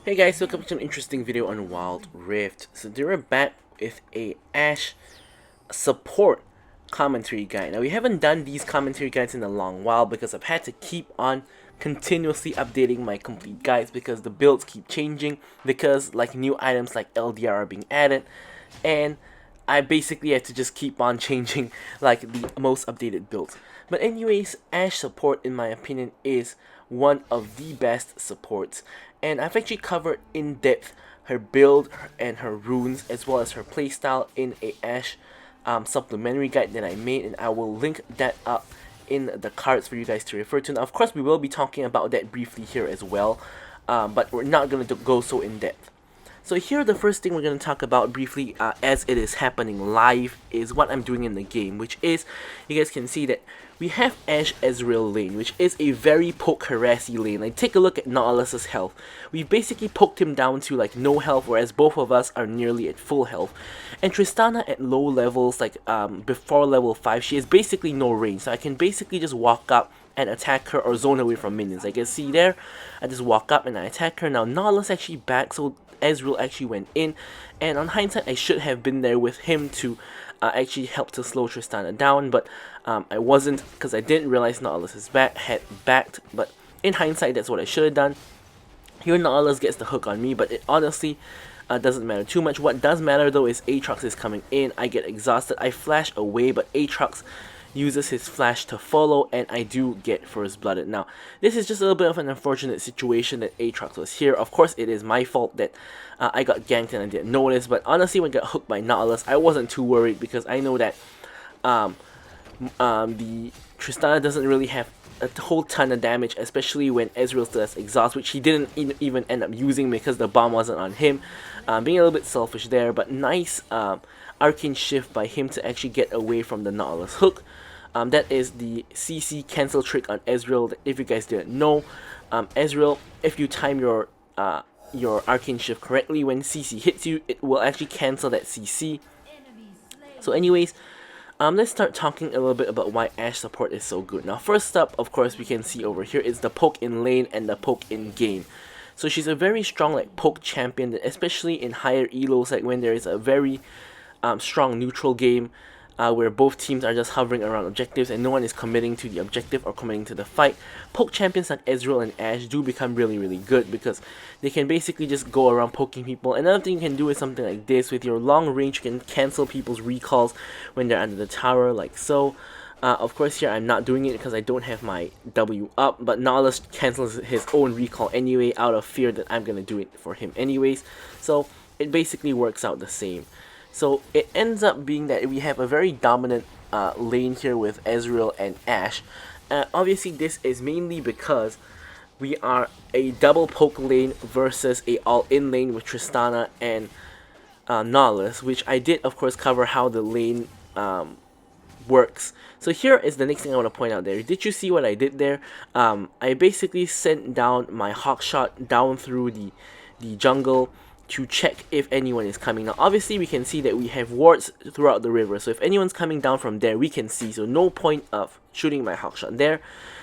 Hey guys, welcome to an interesting video on Wild Rift. So we're back with a Ashe support commentary guide. Now we haven't done these commentary guides in a long while because I've had to keep on continuously updating my complete guides because the builds keep changing, because like new items like LDR are being added, and I basically had to just keep on changing like the most updated builds. But anyways, Ashe support in my opinion is one of the best supports, and I've actually covered in depth her build and her runes as well as her playstyle in a Ashe supplementary guide that I made, and I will link that up in the cards for you guys to refer to. Now, of course, we will be talking about that briefly here as well, but we're not going to go so in depth. So here, the first thing we're going to talk about briefly as it is happening live is what I'm doing in the game, which is, you guys can see that we have Ashe Ezreal lane, which is a very poke harassy lane. Like, take a look at Nautilus's health. We've basically poked him down to like no health, whereas both of us are nearly at full health. And Tristana at low levels, like before level 5, she has basically no range, so I can basically just walk up and attack her or zone away from minions. Like you see there, I just walk up and I attack her. Now Nautilus actually back, so Ezreal actually went in, and on hindsight I should have been there with him to actually help to slow Tristana down, but I wasn't because I didn't realize Nautilus had backed, but in hindsight that's what I should have done. Here Nautilus gets the hook on me, but it honestly doesn't matter too much. What does matter though is Aatrox is coming in, I get exhausted, I flash away, but Aatrox uses his flash to follow, and I do get first blooded. Now, this is just a little bit of an unfortunate situation that Aatrox was here. Of course, it is my fault that I got ganked and I didn't notice, but honestly, when I got hooked by Nautilus, I wasn't too worried because I know that the Tristana doesn't really have a whole ton of damage, especially when Ezreal still has exhaust, which he didn't even end up using because the bomb wasn't on him. Being a little bit selfish there, but nice arcane shift by him to actually get away from the Nautilus hook. That is the CC cancel trick on Ezreal. If you guys didn't know, Ezreal, if you time your arcane shift correctly, when CC hits you, it will actually cancel that CC. So anyways, let's start talking a little bit about why Ashe support is so good. Now, first up, of course, we can see over here is the poke in lane and the poke in game. So she's a very strong like poke champion, especially in higher elos, like when there is a very strong neutral game where both teams are just hovering around objectives and no one is committing to the objective or committing to the fight. Poke champions like Ezreal and Ashe do become really good because they can basically just go around poking people. Another thing you can do is something like this. With your long range, you can cancel people's recalls when they're under the tower, like so. Of course, here I'm not doing it because I don't have my W up, but Nautilus cancels his own recall anyway out of fear that I'm going to do it for him anyways. So it basically works out the same. So it ends up being that we have a very dominant lane here with Ezreal and Ashe. Obviously, this is mainly because we are a double poke lane versus a all-in lane with Tristana and Nautilus, which I did, of course, cover how the lane works. So here is the next thing I want to point out there. Did you see what I did there? I basically sent down my hawk shot down through the jungle to check if anyone is coming. Now obviously we can see that we have wards throughout the river, so if anyone's coming down from there we can see, so no point of shooting my hawk shot there.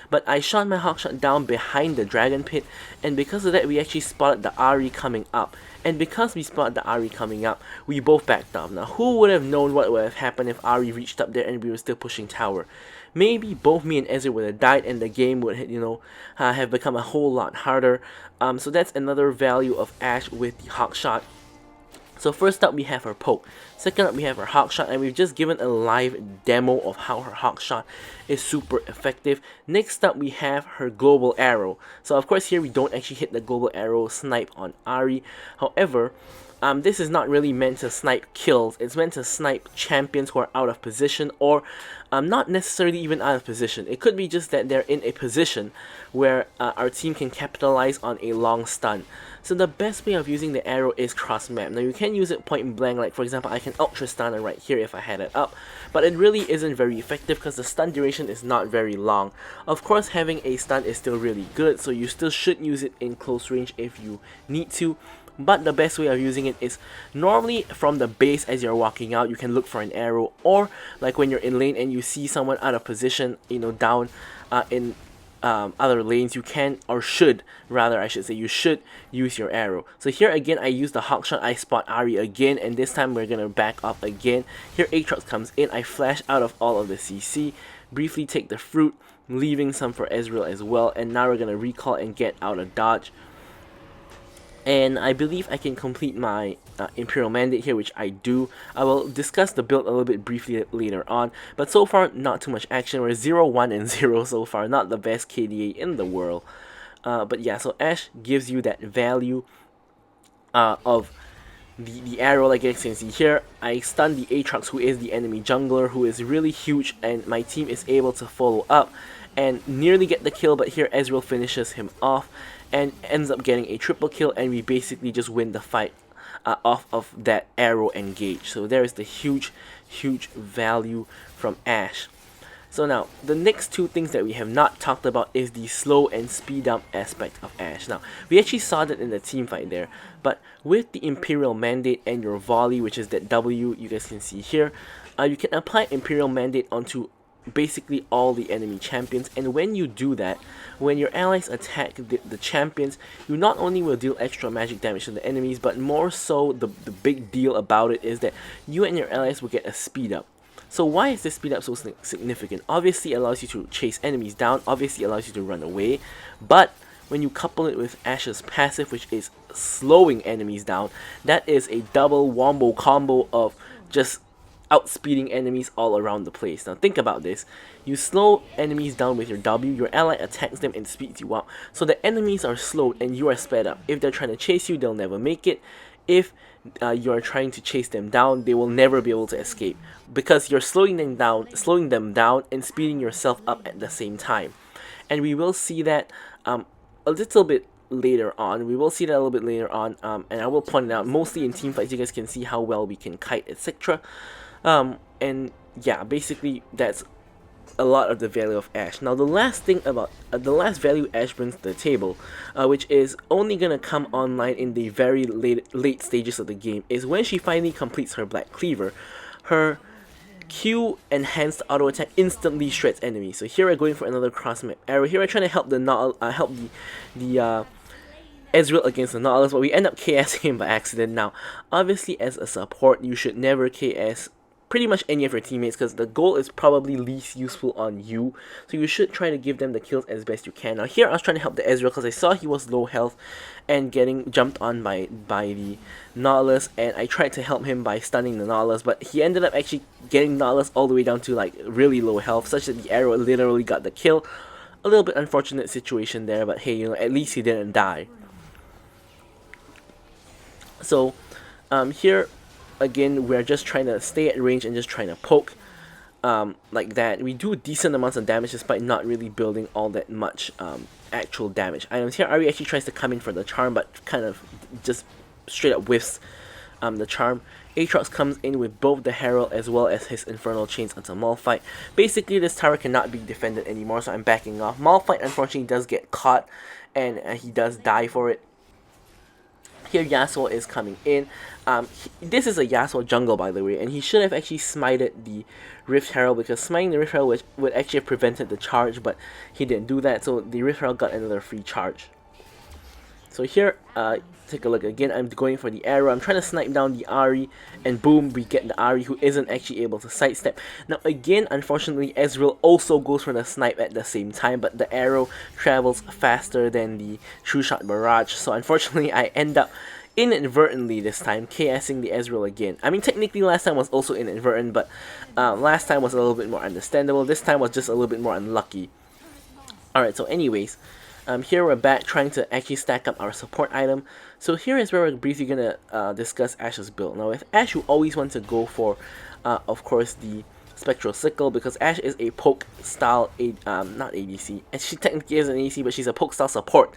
But I shot my hawk shot down behind the dragon pit, and because of that we actually spotted the Ahri coming up, and because we spotted the Ahri coming up, we both backed off. Now who would have known what would have happened if Ahri reached up there and we were still pushing tower? Maybe both me and Ezreal would have died and the game would, have become a whole lot harder. So that's another value of Ashe with the hawk shot. So first up we have her poke, second up we have her hawk shot, and we've just given a live demo of how her hawk shot is super effective. Next up we have her global arrow. So of course here we don't actually hit the global arrow snipe on Ahri. However, this is not really meant to snipe kills, it's meant to snipe champions who are out of position, or not necessarily even out of position. It could be just that they're in a position where our team can capitalize on a long stun. So the best way of using the arrow is cross map. Now you can use it point blank, like for example I can ult Tristana right here if I had it up, but it really isn't very effective because the stun duration is not very long. Of course having a stun is still really good, so you still should use it in close range if you need to. But the best way of using it is normally from the base as you're walking out, you can look for an arrow, or like when you're in lane and you see someone out of position, down in other lanes, you can, or should rather, I should say, you should use your arrow. So here again, I use the hawk shot. I spot Ahri again, and this time we're gonna back off again. Here Aatrox comes in. I flash out of all of the CC, briefly take the fruit, leaving some for Ezreal as well, and now we're gonna recall and get out of dodge. And I believe I can complete my Imperial Mandate here, which I do. I will discuss the build a little bit briefly later on, but so far not too much action. We're 0, 1, and 0 so far, not the best KDA in the world. But yeah, so Ashe gives you that value of the arrow. Like you can see here, I stun the Aatrox, who is the enemy jungler, who is really huge, and my team is able to follow up and nearly get the kill, but here Ezreal finishes him off and ends up getting a triple kill, and we basically just win the fight off of that arrow engage. So there is the huge value from Ashe. So now, the next two things that we have not talked about is the slow and speed up aspect of Ashe. Now, we actually saw that in the team fight there, but with the Imperial Mandate and your volley, which is that W you guys can see here, you can apply Imperial Mandate onto basically all the enemy champions, and when you do that, when your allies attack the champions, you not only will deal extra magic damage to the enemies, but more so, the big deal about it is that you and your allies will get a speed up. So why is this speed up so significant? Obviously it allows you to chase enemies down, obviously it allows you to run away, but when you couple it with Ashe's passive, which is slowing enemies down, that is a double wombo combo of just outspeeding enemies all around the place. Now think about this. You slow enemies down with your W, your ally attacks them and speeds you up. So the enemies are slowed and you are sped up. If they're trying to chase you, they'll never make it. If you are trying to chase them down, they will never be able to escape, because you're slowing them down and speeding yourself up at the same time. And we will see that a little bit later on. And I will point it out mostly in team fights. You guys can see how well we can kite, etc. And yeah, basically that's a lot of the value of Ashe. Now the last thing about the last value Ashe brings to the table, which is only gonna come online in the very late stages of the game, is when she finally completes her Black Cleaver. Her Q enhanced auto attack instantly shreds enemies. So here we're going for another cross map arrow. Here we're trying to help the Ezreal against the Nautilus, but we end up KSing him by accident. Now, obviously as a support, you should never KS pretty much any of your teammates, because the goal is probably least useful on you, so you should try to give them the kills as best you can. Now here I was trying to help the Ezreal because I saw he was low health and getting jumped on by the Nautilus, and I tried to help him by stunning the Nautilus, but he ended up actually getting Nautilus all the way down to like really low health, such that the arrow literally got the kill. A little bit unfortunate situation there, but hey, you know, at least he didn't die. So here again, we're just trying to stay at range and just trying to poke like that. We do decent amounts of damage despite not really building all that much actual damage items. Here Ahri actually tries to come in for the charm, but kind of just straight up whiffs the charm. Aatrox comes in with both the Herald as well as his Infernal Chains onto Malphite. Basically this tower cannot be defended anymore, so I'm backing off. Malphite unfortunately does get caught, and he does die for it. Here Yasuo is coming in. This is a Yasuo jungle, by the way, and he should have actually smited the Rift Herald, because smiting the Rift Herald would actually have prevented the charge, but he didn't do that, so the Rift Herald got another free charge. So here, take a look again. I'm going for the arrow. I'm trying to snipe down the Ahri, and boom, we get the Ahri, who isn't actually able to sidestep. Now again, unfortunately, Ezreal also goes for the snipe at the same time, but the arrow travels faster than the True Shot Barrage. So unfortunately, I end up inadvertently this time KSing the Ezreal again. I mean, technically last time was also inadvertent, but last time was a little bit more understandable. This time was just a little bit more unlucky. Alright, so anyways, here we're back trying to actually stack up our support item. So here is where we're briefly going to discuss Ashe's build. Now with Ashe, you always want to go for, of course, the Spectral Sickle, because Ashe is a poke style, not ADC, and she technically is an ADC, but she's a poke style support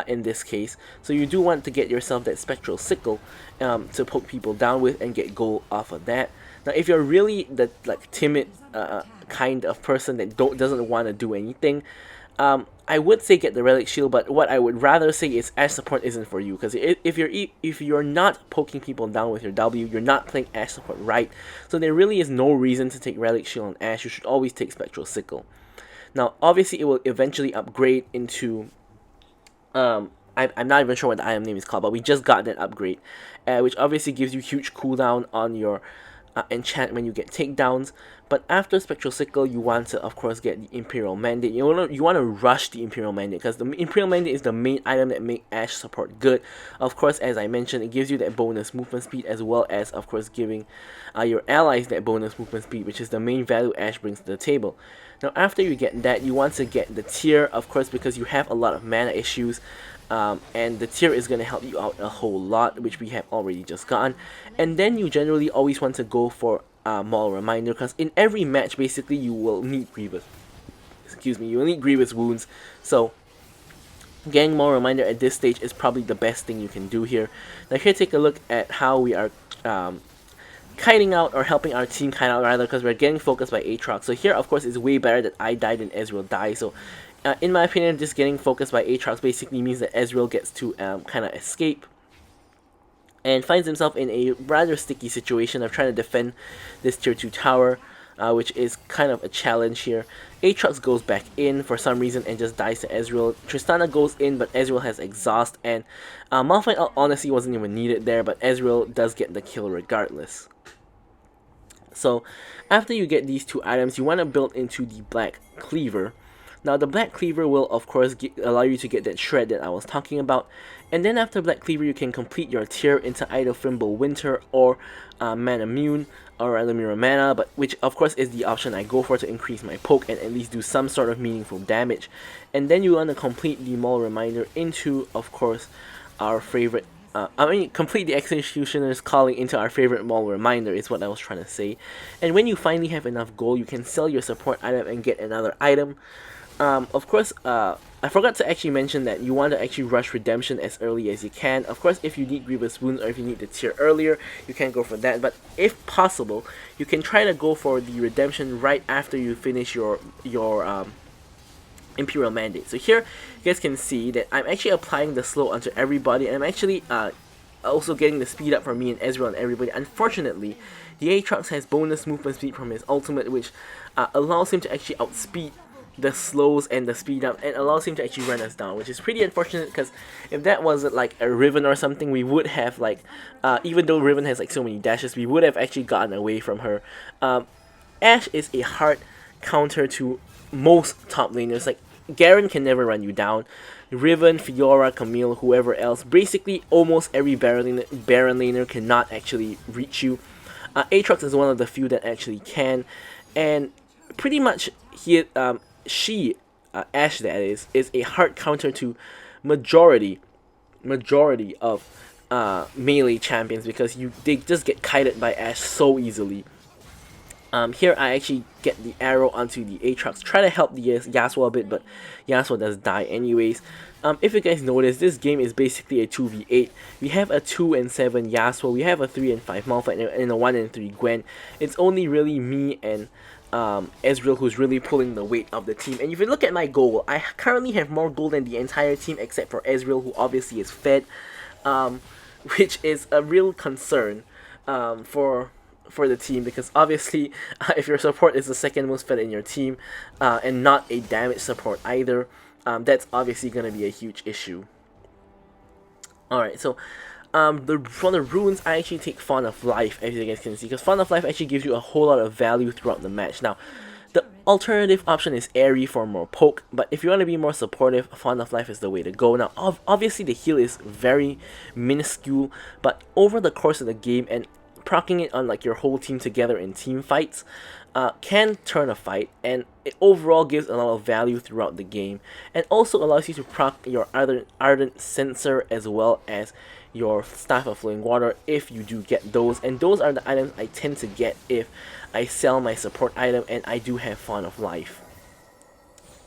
in this case. So you do want to get yourself that Spectral Sickle to poke people down with and get gold off of that. Now if you're really the timid kind of person that doesn't want to do anything, I would say get the Relic Shield, but what I would rather say is Ashe support isn't for you, because if you're not poking people down with your W, you're not playing Ashe support right. So there really is no reason to take Relic Shield on Ashe. You should always take Spectral Sickle. Now, obviously, it will eventually upgrade into I'm not even sure what the item name is called, but we just got that upgrade, which obviously gives you huge cooldown on your enchant when you get takedowns. But after Spectral Sickle, you want to, of course, get the Imperial Mandate. You want to rush the Imperial Mandate, because the Imperial Mandate is the main item that make Ashe support good. Of course, as I mentioned, it gives you that bonus movement speed, as well as, of course, giving your allies that bonus movement speed, which is the main value Ashe brings to the table. Now, after you get that, you want to get the tier, of course, because you have a lot of mana issues. And the tier is going to help you out a whole lot, which we have already just gotten. And then you generally always want to go for Maul Reminder, because in every match, basically, you will need Grievous. You will need Grievous wounds. So, getting Maul Reminder at this stage is probably the best thing you can do here. Now, here, take a look at how we are kiting out, or helping our team kite out, rather, because we're getting focused by Aatrox. So here, of course, it's way better that I died than Ezreal died. So in my opinion, just getting focused by Aatrox basically means that Ezreal gets to kind of escape and finds himself in a rather sticky situation of trying to defend this tier 2 tower, which is kind of a challenge here. Aatrox goes back in for some reason and just dies to Ezreal. Tristana goes in, but Ezreal has exhaust, and Malphite honestly wasn't even needed there, but Ezreal does get the kill regardless. So after you get these two items, you want to build into the Black Cleaver. Now, the Black Cleaver will, of course, allow you to get that shred that I was talking about. And then after Black Cleaver, you can complete your tier into either Frimble Winter or Mana Mune, or rather Mirror Mana, but which, of course, is the option I go for to increase my poke and at least do some sort of meaningful damage. And then you want to complete the Maul Reminder into, of course, our favorite complete the Executioner's Calling into our favorite Maul Reminder is what I was trying to say. And when you finally have enough gold, you can sell your support item and get another item. Of course, I forgot to actually mention that you want to actually rush Redemption as early as you can. Of course, if you need Grievous Wounds or if you need the tier earlier, you can go for that. But if possible, you can try to go for the Redemption right after you finish your Imperial Mandate. So here, you guys can see that I'm actually applying the slow onto everybody, and I'm actually also getting the speed up for me and Ezreal and everybody. Unfortunately, the Aatrox has bonus movement speed from his ultimate, which allows him to actually outspeed the slows and the speed up, and allows him to actually run us down, which is pretty unfortunate, because if that wasn't like a Riven or something, we would have like, even though Riven has like so many dashes, we would have actually gotten away from her. Ashe is a hard counter to most top laners. Like, Garen can never run you down. Riven, Fiora, Camille, whoever else, basically almost every Baron laner cannot actually reach you. Aatrox is one of the few that actually can, and pretty much Ashe that is a hard counter to majority of melee champions, because they just get kited by Ashe so easily. Here I actually get the arrow onto the Aatrox, try to help the Yasuo a bit, but Yasuo does die anyways. If you guys notice, this game is basically a 2v8. We have a 2 and 7 Yasuo, we have a 3 and 5 Malphite, and a 1 and 3 Gwen. It's only really me and Ezreal who's really pulling the weight of the team. And if you look at my goal, I currently have more gold than the entire team except for Ezreal, who obviously is fed, which is a real concern for the team, because obviously if your support is the second most fed in your team, and not a damage support either, that's obviously going to be a huge issue. Alright, so for the runes, I actually take Font of Life, as you guys can see, because Font of Life actually gives you a whole lot of value throughout the match. Now, the alternative option is Airy for more poke, but if you want to be more supportive, Font of Life is the way to go. Now, obviously the heal is very minuscule, but over the course of the game, and proccing it on like your whole team together in team fights, can turn a fight, and it overall gives a lot of value throughout the game, and also allows you to proc your Ardent Censer as well as your Staff of Flowing Water if you do get those. And those are the items I tend to get if I sell my support item and I do have Font of Life.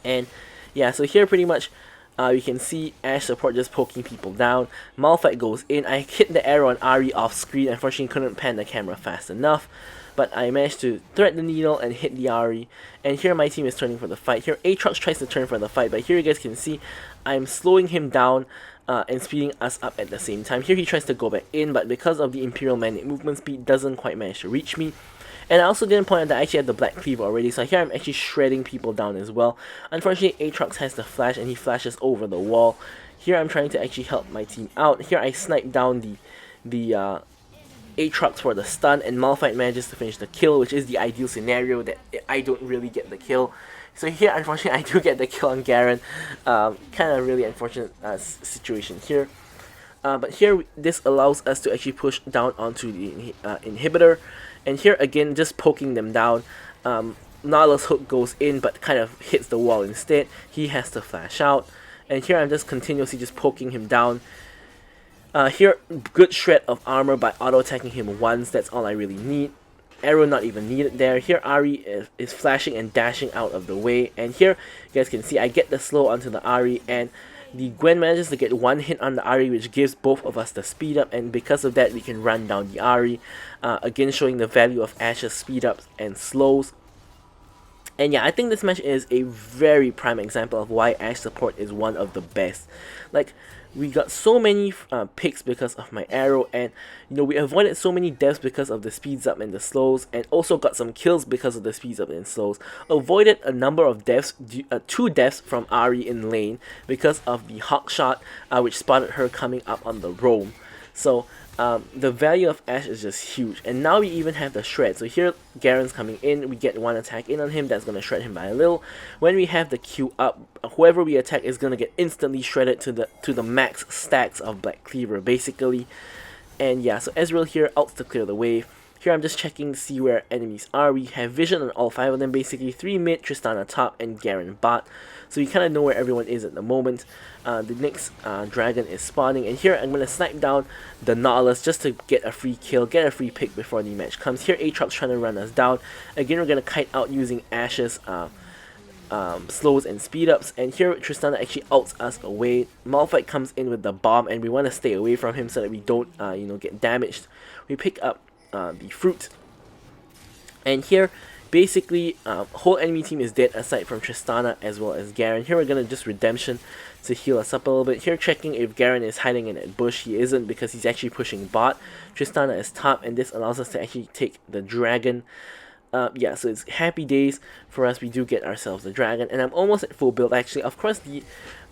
And yeah, so here pretty much you can see Ashe support just poking people down. Malphite goes in. I hit the arrow on Ahri off screen. Unfortunately, couldn't pan the camera fast enough, but I managed to thread the needle and hit the Ahri. And here my team is turning for the fight. Here Aatrox tries to turn for the fight, but here you guys can see I'm slowing him down and speeding us up at the same time. Here he tries to go back in, but because of the Imperial Mandate movement speed, doesn't quite manage to reach me. And I also didn't point out that I actually have the Black Cleaver already, so here I'm actually shredding people down as well. Unfortunately, Aatrox has the flash and he flashes over the wall. Here I'm trying to actually help my team out. Here I snipe down the Aatrox for the stun, and Malphite manages to finish the kill, which is the ideal scenario that I don't really get the kill. So here, unfortunately, I do get the kill on Garen. Kind of really unfortunate situation here. But here, this allows us to actually push down onto the inhibitor. And here, again, just poking them down. Nautilus hook goes in, but kind of hits the wall instead. He has to flash out. And here, I'm just continuously just poking him down. Here, good shred of armor by auto-attacking him once. That's all I really need. Arrow not even needed there. Here Ahri is flashing and dashing out of the way, and here you guys can see I get the slow onto the Ahri, and the Gwen manages to get one hit on the Ahri, which gives both of us the speed up, and because of that we can run down the Ahri, again showing the value of Ashe's speed ups and slows. And yeah, I think this match is a very prime example of why Ashe support is one of the best. Like, we got so many picks because of my arrow, and you know, we avoided so many deaths because of the speeds up and the slows, and also got some kills because of the speeds up and slows. Avoided a number of deaths, 2 deaths from Ahri in lane because of the hawk shot, which spotted her coming up on the roam. So the value of Ashe is just huge, and now we even have the shred. So here Garen's coming in, we get one attack in on him, that's going to shred him by a little. When we have the Q up, whoever we attack is going to get instantly shredded to the max stacks of Black Cleaver basically. And yeah, so Ezreal here ults to clear the wave. Here I'm just checking to see where enemies are. We have vision on all 5 of them basically, 3 mid, Tristana top, and Garen bot. So we kind of know where everyone is at the moment. The next dragon is spawning, and here I'm going to snipe down the Nautilus just to get a free kill, get a free pick before the match comes. Here Aatrox trying to run us down. Again, we're going to kite out using Ashe's slows and speed ups, and here Tristana actually ults us away. Malphite comes in with the bomb, and we want to stay away from him so that we don't you know, get damaged. We pick up the fruit, and here basically whole enemy team is dead aside from Tristana as well as Garen. Here we're gonna just redemption to heal us up a little bit. Here checking if Garen is hiding in that bush. He isn't, because he's actually pushing bot. Tristana is top, and this allows us to actually take the dragon. Yeah, so it's happy days for us. We do get ourselves the dragon, and I'm almost at full build actually. Of course, the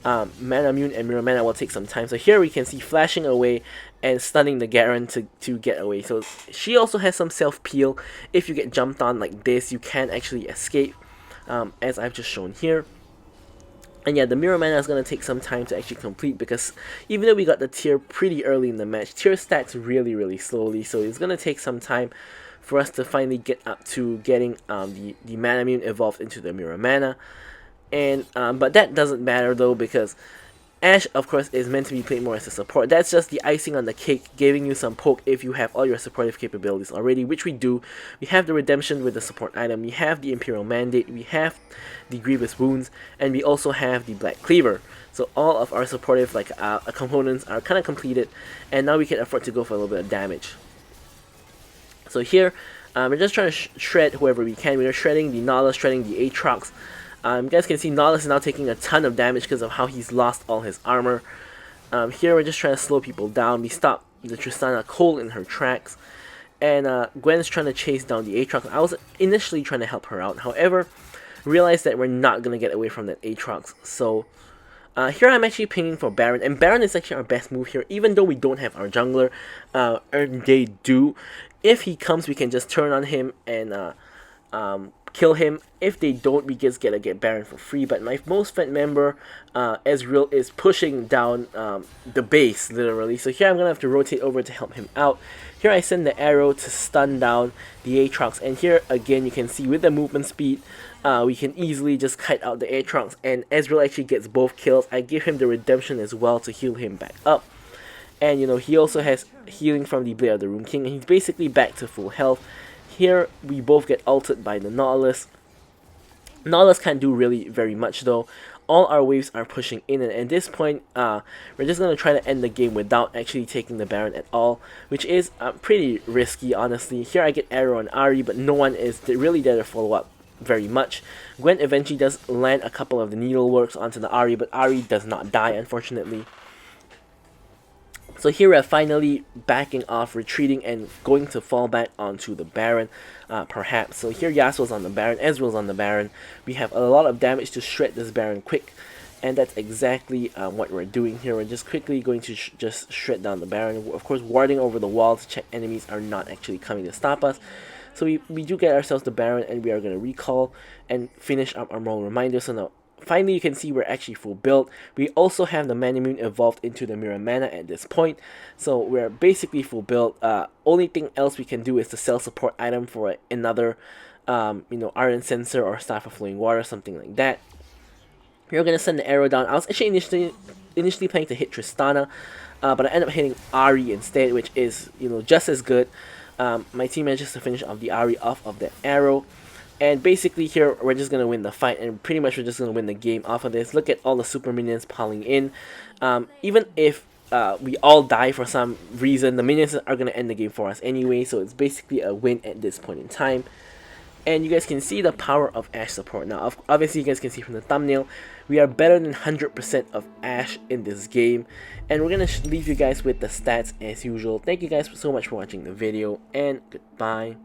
Mana Mune and Mirror Mana will take some time. So here we can see flashing away and stunning the Garen to get away. So she also has some self-peel. If you get jumped on like this, you can actually escape, as I've just shown here. And yeah, the Mirror Mana is going to take some time to actually complete, because even though we got the tier pretty early in the match, tier stacks really slowly. So it's going to take some time for us to finally get up to getting the Mana Mune evolved into the Mirror Mana. And but that doesn't matter though, because Ashe, of course, is meant to be played more as a support. That's just the icing on the cake, giving you some poke if you have all your supportive capabilities already, which we do. We have the redemption with the support item, we have the Imperial Mandate, we have the Grievous Wounds, and we also have the Black Cleaver. So all of our supportive components are kind of completed, and now we can afford to go for a little bit of damage. So here, we're just trying to shred whoever we can. We're shredding the Nautilus, shredding the Aatrox. You guys can see Nautilus is now taking a ton of damage because of how he's lost all his armor. Here we're just trying to slow people down. We stop the Tristana cold in her tracks. And Gwen's trying to chase down the Aatrox. I was initially trying to help her out. However, realized that we're not going to get away from that Aatrox. So here I'm actually pinging for Baron. And Baron is actually our best move here. Even though we don't have our jungler, they do. If he comes, we can just turn on him and kill him. If they don't, we just get Baron for free. But my most fed member, Ezreal, is pushing down the base, literally. So here I'm going to have to rotate over to help him out. Here I send the arrow to stun down the Aatrox. And here, again, you can see with the movement speed, we can easily just kite out the Aatrox. And Ezreal actually gets both kills. I give him the redemption as well to heal him back up. And, you know, he also has healing from the Blade of the Rune King. And he's basically back to full health. Here, we both get ulted by the Nautilus. Nautilus can't do really very much though. All our waves are pushing in, and at this point, we're just going to try to end the game without actually taking the Baron at all, which is pretty risky, honestly. Here I get arrow on Ahri, but no one is really there to follow up very much. Gwen eventually does land a couple of the needleworks onto the Ahri, but Ahri does not die, unfortunately. So here we're finally backing off, retreating, and going to fall back onto the Baron, perhaps. So here Yasuo's on the Baron, Ezreal's on the Baron. We have a lot of damage to shred this Baron quick, and that's exactly what we're doing here. We're just quickly going to just shred down the Baron. Of course, warding over the wall to check enemies are not actually coming to stop us. So we do get ourselves the Baron, and we are going to recall and finish up our Moral Reminder. So now, finally, you can see we're actually full build. We also have the Manamune evolved into the Mirror Mana at this point. So we're basically full build. Only thing else we can do is to sell support item for another, Iron Sensor or Staff of Flowing Water, something like that. We're going to send the arrow down. I was actually initially planning to hit Tristana, but I ended up hitting Ahri instead, which is, just as good. My team manages to finish off the Ahri off of the arrow. And basically here, we're just going to win the fight, and pretty much we're just going to win the game off of this. Look at all the super minions piling in. Even if we all die for some reason, the minions are going to end the game for us anyway, so it's basically a win at this point in time. And you guys can see the power of Ashe support. Now, obviously you guys can see from the thumbnail, we are better than 100% of Ashe in this game. And we're going to leave you guys with the stats as usual. Thank you guys so much for watching the video, and goodbye.